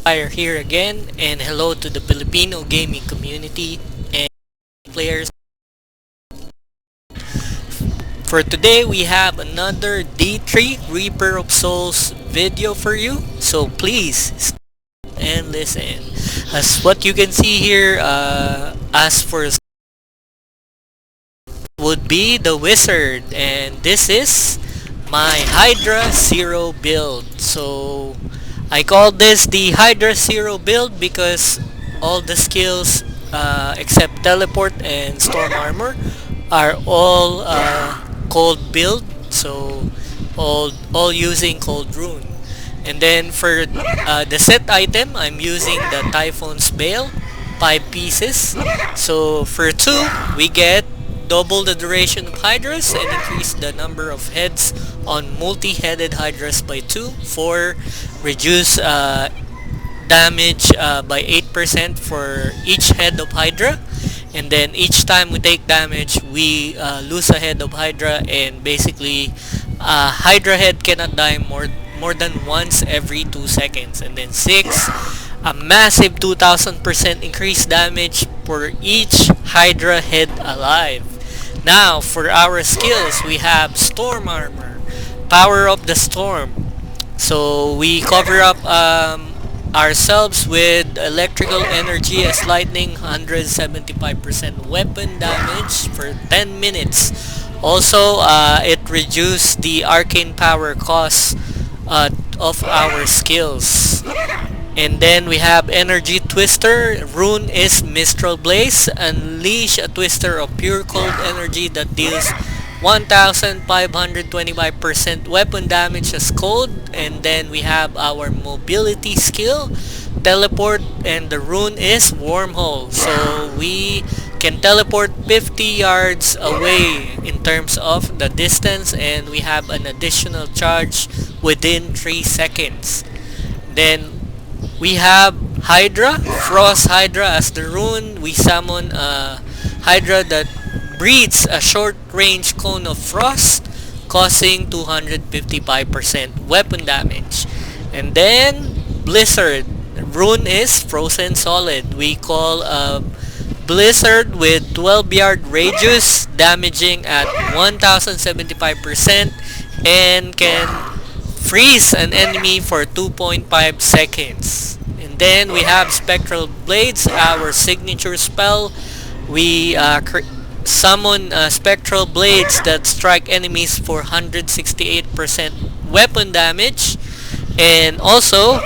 Fire here again, and hello to the Filipino gaming community and players. For today, we have another D3 Reaper of Souls video for you, so please stay and listen. As what you can see here, as for would be the wizard, and this is my Hydra Zero build. So I call this the Hydra Zero build because all the skills except teleport and storm armor are all cold build, so all using cold rune. And then for the set item, I'm using the Typhoon's Bale, 5 pieces. So for 2, we get double the duration of Hydras and increase the number of heads on multi-headed Hydras by 2. 4, reduce damage by 8% for each head of Hydra. And then each time we take damage, we lose a head of Hydra, and basically Hydra head cannot die more than once every 2 seconds. And then 6, a massive 2000% increased damage for each Hydra head alive. Now for our skills, we have Storm Armor, Power of the Storm. So we cover up ourselves with electrical energy as lightning, 175% weapon damage for 10 minutes. Also, it reduced the arcane power cost of our skills. And then we have Energy Twister. Rune is Mistral Blaze. Unleash a twister of pure cold energy that deals 1525% weapon damage as cold. And then we have our mobility skill, Teleport, and the rune is Wormhole. So we can teleport 50 yards away in terms of the distance, and we have an additional charge within 3 seconds. Then we have Hydra, Frost Hydra as the rune. We summon a Hydra that breathes a short range cone of frost, causing 255% weapon damage. And then Blizzard, rune is Frozen Solid. We call a Blizzard with 12 yard radius, damaging at 1075%, and can freeze an enemy for 2.5 seconds. And then we have Spectral Blades, our signature spell. We summon Spectral Blades that strike enemies for 168% weapon damage. And also,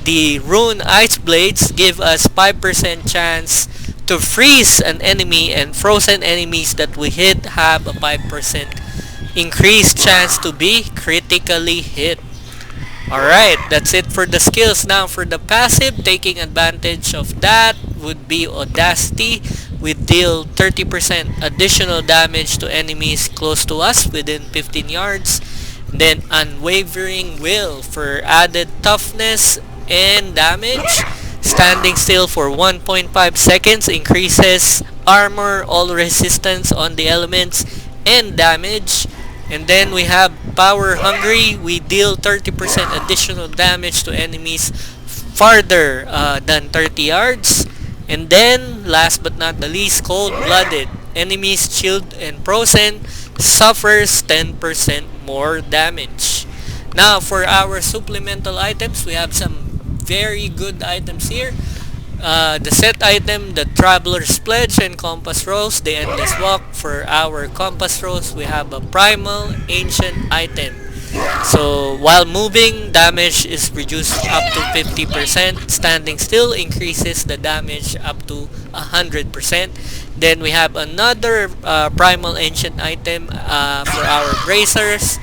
the Rune Ice Blades give us 5% chance to freeze an enemy, and frozen enemies that we hit have a 5% increased chance to be critically hit. Alright, that's it for the skills. Now for the passive, taking advantage of that would be Audacity. We deal 30% additional damage to enemies close to us within 15 yards. Then Unwavering Will for added toughness and damage. Standing still for 1.5 seconds increases armor, all resistance on the elements, and damage. And then we have Power Hungry. We deal 30% additional damage to enemies farther than 30 yards. And then, last but not the least, Cold Blooded. Enemies chilled and frozen suffers 10% more damage. Now, for our supplemental items, we have some very good items here. The set item, the Traveler's Pledge and Compass Rose, the Endless Walk. For our Compass Rose, we have a Primal Ancient item. So while moving, damage is reduced up to 50%. Standing still increases the damage up to 100%. Then we have another Primal Ancient item for our Bracers.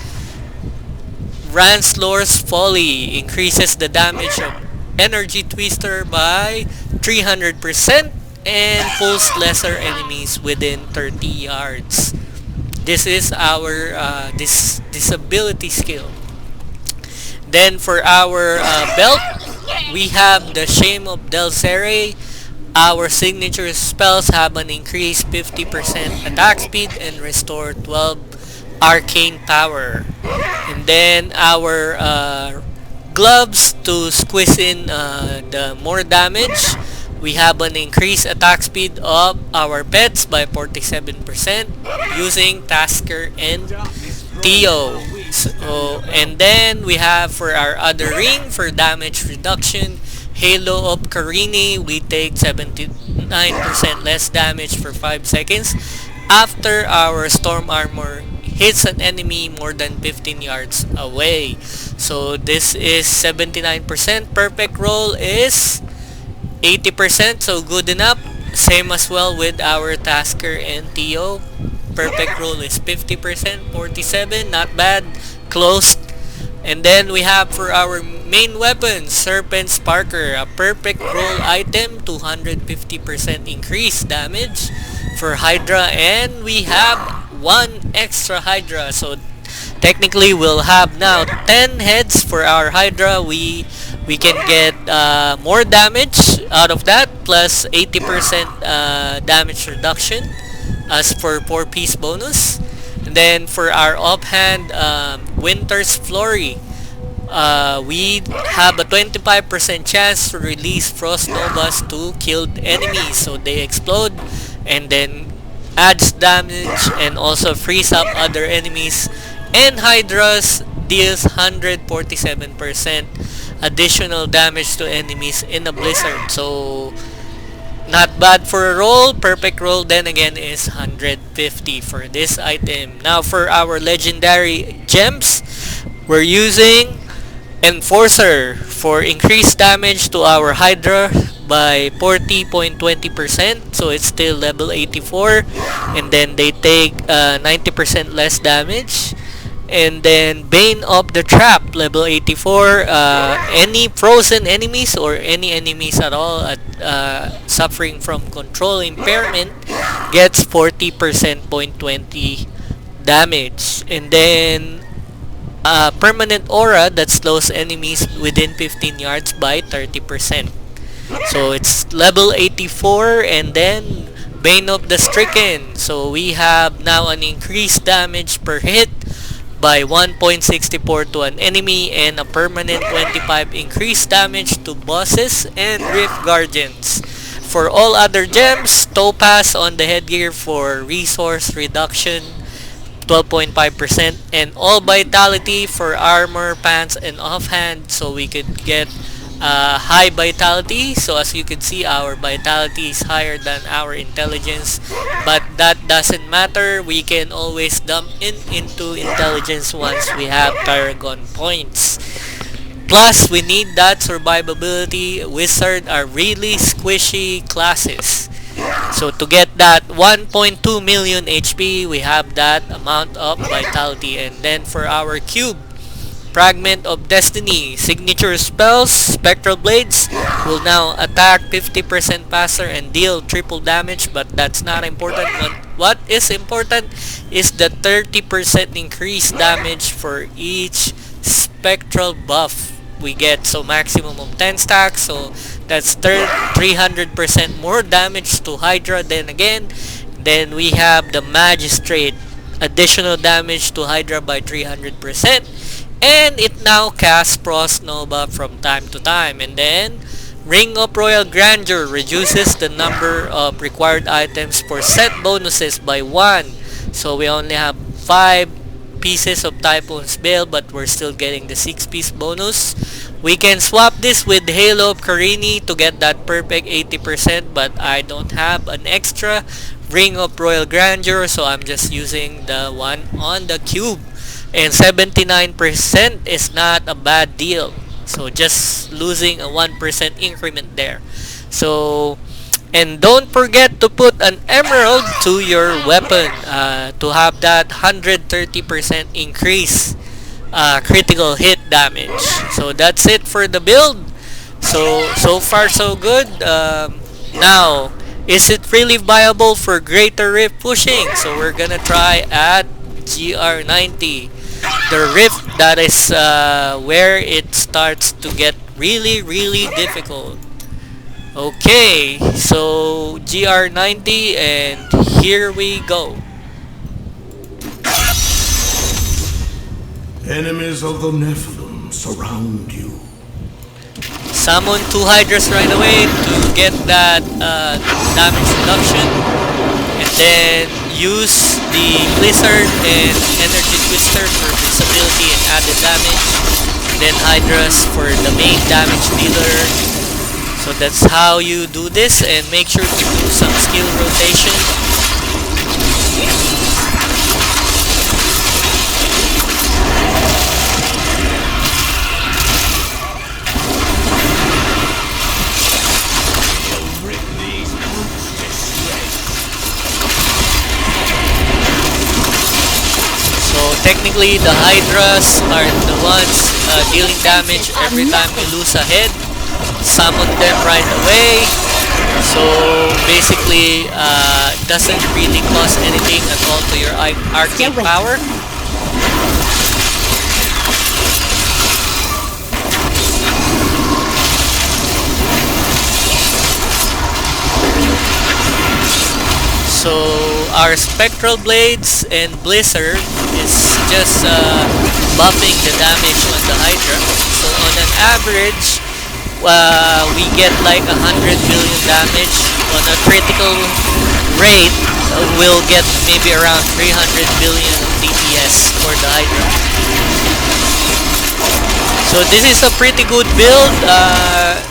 Ranslor's Folly increases the damage of Energy Twister by 300% and pulls lesser enemies within 30 yards. This is our disability skill. Then for our belt, we have the Shame of Delcere. Our signature spells have an increased 50% attack speed and restore 12 arcane power. And then our gloves to squeeze in the more damage. We have an increased attack speed of our pets by 47% using Tasker and Theo. So, and then we have for our other ring for damage reduction, Halo of Karini, we take 79% less damage for 5 seconds after our storm armor hits an enemy more than 15 yards away. So this is 79%. Perfect roll is 80%, so good enough. Same as well with our Tasker and Theo. Perfect roll is 50%, 47, not bad, close. And then we have for our main weapon, Serpent Sparker, a perfect roll item, 250% increased damage for Hydra, and we have one extra Hydra. So technically we'll have now 10 heads for our Hydra. We can get more damage out of that plus 80% damage reduction as for 4-piece bonus. And then for our offhand, Winter's Flurry, we have a 25% chance to release Frost Novas to killed enemies, so they explode and then adds damage and also frees up other enemies. And Hydra's deals 147% additional damage to enemies in a blizzard. So not bad for a roll. Perfect roll then again is 150 for this item. Now for our legendary gems, we're using Enforcer for increased damage to our Hydra by 40.20%, so it's still level 84, and then they take 90% less damage. And then Bane of the Trap, level 84, any frozen enemies or any enemies at all suffering from control impairment gets 40% point 20 damage. And then permanent aura that slows enemies within 15 yards by 30%. So it's level 84, and then Bane of the Stricken. So we have now an increased damage per hit by 1.64 to an enemy and a permanent 25 increased damage to bosses and Rift Guardians. For all other gems, Topaz on the headgear for resource reduction 12.5%, and all vitality for armor, pants, and offhand, so we could get high vitality. So as you can see, our vitality is higher than our intelligence, but that doesn't matter. We can always dump into intelligence once we have Paragon points. Plus, we need that survivability. Wizard are really squishy classes. So to get that 1.2 million HP, we have that amount of vitality. And then for our cube, Fragment of Destiny, signature spells, Spectral Blades will now attack 50% faster and deal triple damage, but that's not important. What is important is the 30% increased damage for each spectral buff we get. So maximum of 10 stacks, so that's 300% more damage to Hydra. Then we have the Magistrate, additional damage to Hydra by 300%, and it now casts Frost Nova from time to time. And then Ring of Royal Grandeur reduces the number of required items for set bonuses by 1. So we only have 5 pieces of Typhoon's Veil, but we're still getting the 6-piece bonus. We can swap this with Halo of Karini to get that perfect 80%, but I don't have an extra Ring of Royal Grandeur, so I'm just using the one on the cube. And 79% is not a bad deal, so just losing a 1% increment there. So, and don't forget to put an emerald to your weapon to have that 130% increase critical hit damage. So that's it for the build. So far so good. Now, is it really viable for greater rift pushing? So we're gonna try at GR90. The rift, that is where it starts to get really difficult. Okay, so GR90, and here we go. Enemies of the Nephilim, surround you. Summon 2 Hydras right away to get that damage reduction, and then use the Blizzard and Energy Twister for visibility and added damage, then Hydras for the main damage dealer. So that's how you do this, and make sure to do some skill rotation. Technically, the Hydras are the ones dealing damage every time you lose a head. Summon them right away. So basically, it doesn't really cost anything at all to your arcane power. So our Spectral Blades and Blizzard is just buffing the damage on the Hydra. So on an average, we get like 100 billion damage. On a critical rate, we'll get maybe around 300 billion of DPS for the Hydra. So this is a pretty good build.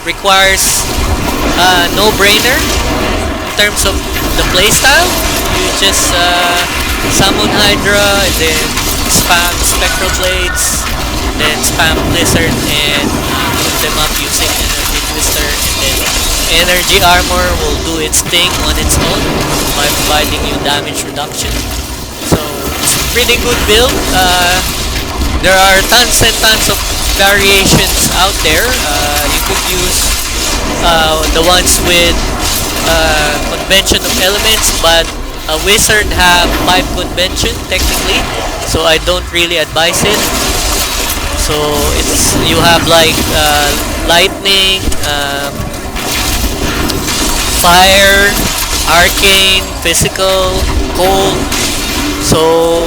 Requires no-brainer in terms of the playstyle. You just summon Hydra, and then spam Spectral Blades, then spam Blizzard, and put them up using Energy Twister, and then Energy Armor will do its thing on its own by providing you damage reduction. So it's a pretty good build. There are tons and tons of variations out there. You could use the ones with convention of elements, but a wizard have 5 convention technically, so I don't really advise it. So it's, you have like lightning, fire, arcane, physical, cold. So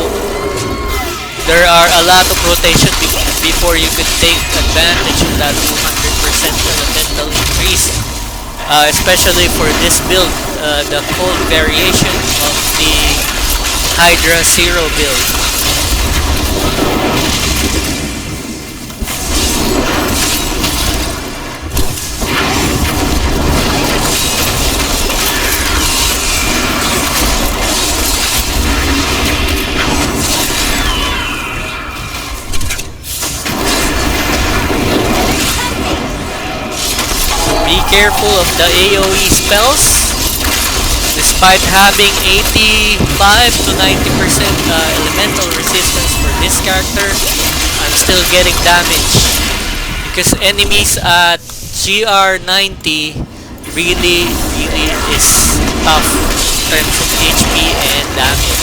there are a lot of rotation before you could take advantage of that 200% elemental increase. Especially for this build, the cold variation of the Hydra Zero build. Be careful of the AoE spells. Despite having 85 to 90% elemental resistance for this character, I'm still getting damage because enemies at GR 90 really is tough in terms of HP and damage.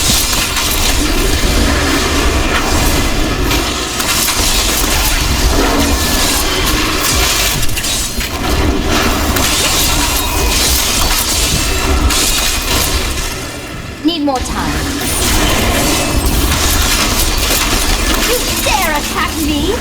Need more time. You dare attack me?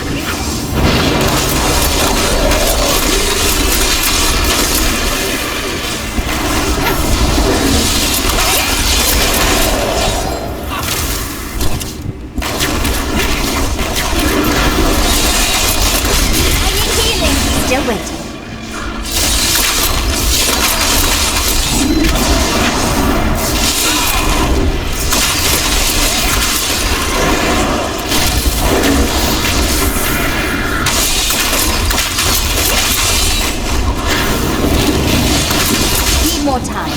I need healing. Still waiting. More time.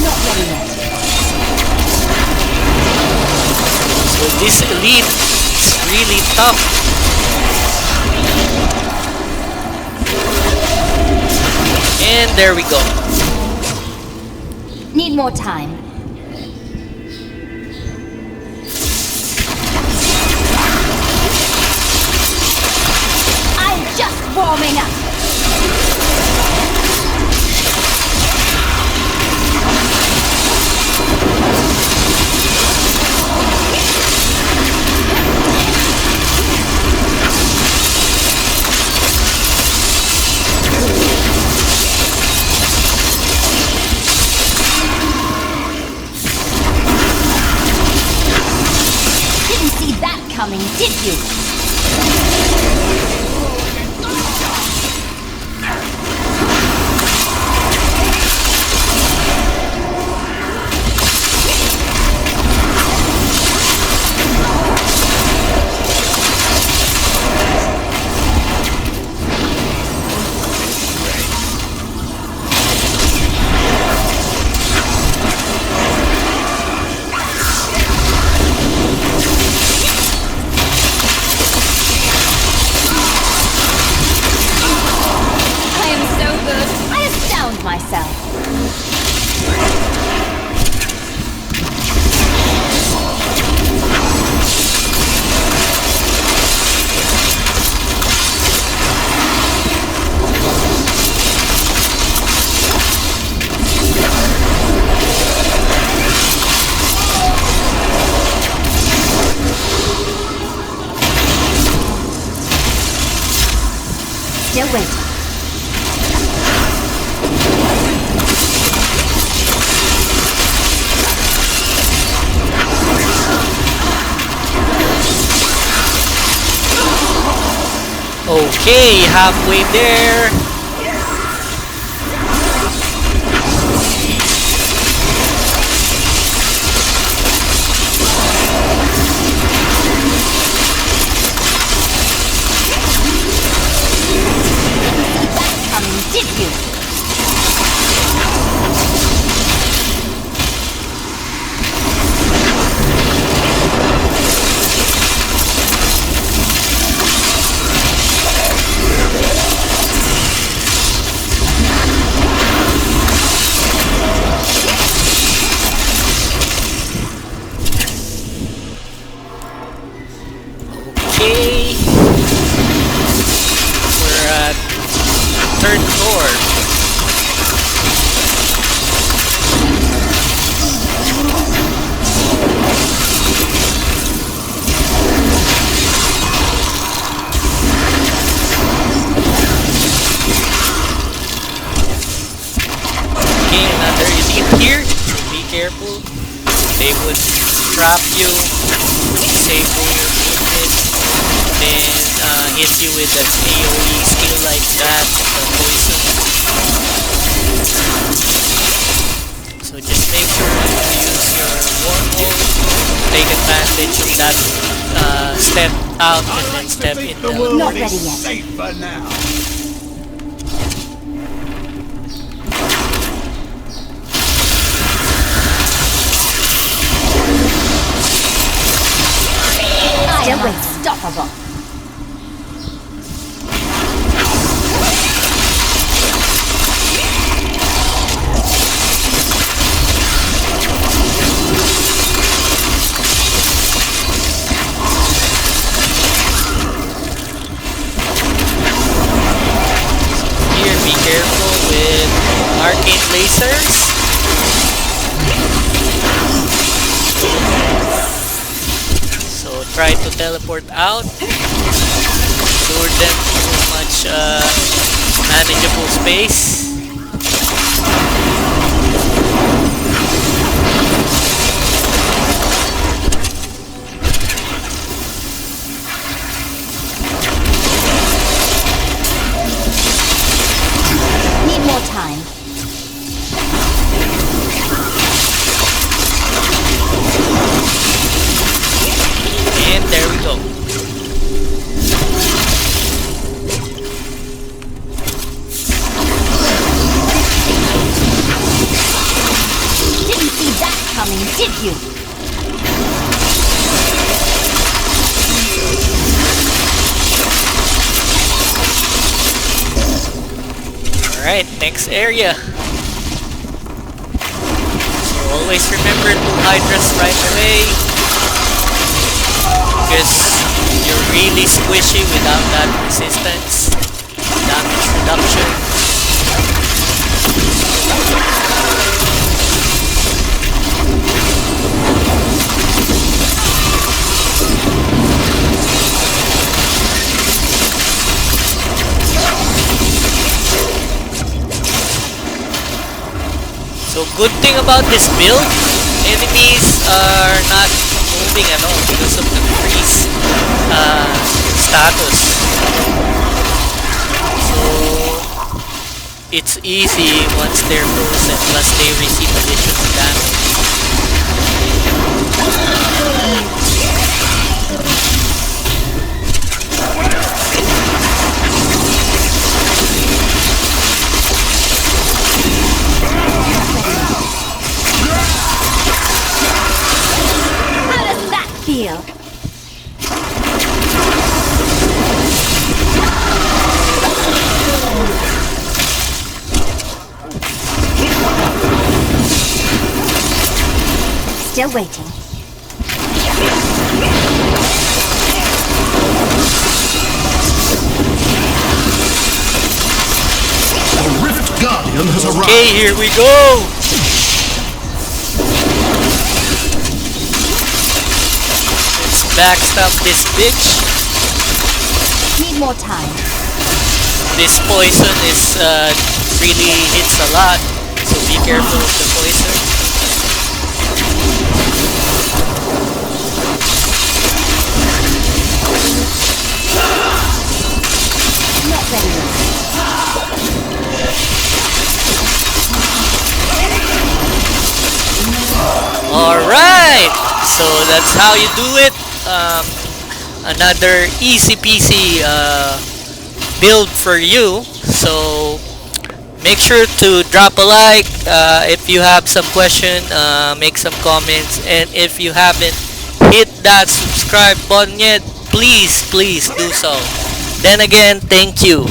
Not ready yet. So this elite is really tough. And there we go. Need more time. coming, did you? I am so good. I astound myself. Still waiting. Okay, halfway there. Coming, did you? Okay. We're at third floor. Okay, another elite here. So be careful. They would trap you, disable your movement, then hit you with an AoE skill like that, the poison. So just make sure to use your wormhole, take advantage of that step out and then step in The the world Not ready is yet. safer now. I am unstoppable. Here, be careful with arcane lasers. So try to teleport out. Lure them to much manageable space. Need more time. And there we go. Didn't see that coming, did you? Alright, next area. So always remember to Hydras right away, because you're really squishy without that resistance, damage reduction. So good thing about this build, enemies are not moving at all because of the freeze. status. So it's easy once they're frozen, plus they receive additional damage. How does that feel? Still waiting. The Rift Guardian has arrived. Okay, here we go! Let's backstab this bitch. Need more time. This poison is really hits a lot, so be careful of the poison. Not ready yet. Alright! So that's how you do it. Another easy peasy build for you. So make sure to drop a like. If you have some question, make some comments. And if you haven't hit that subscribe button yet, please do so. Then again, thank you.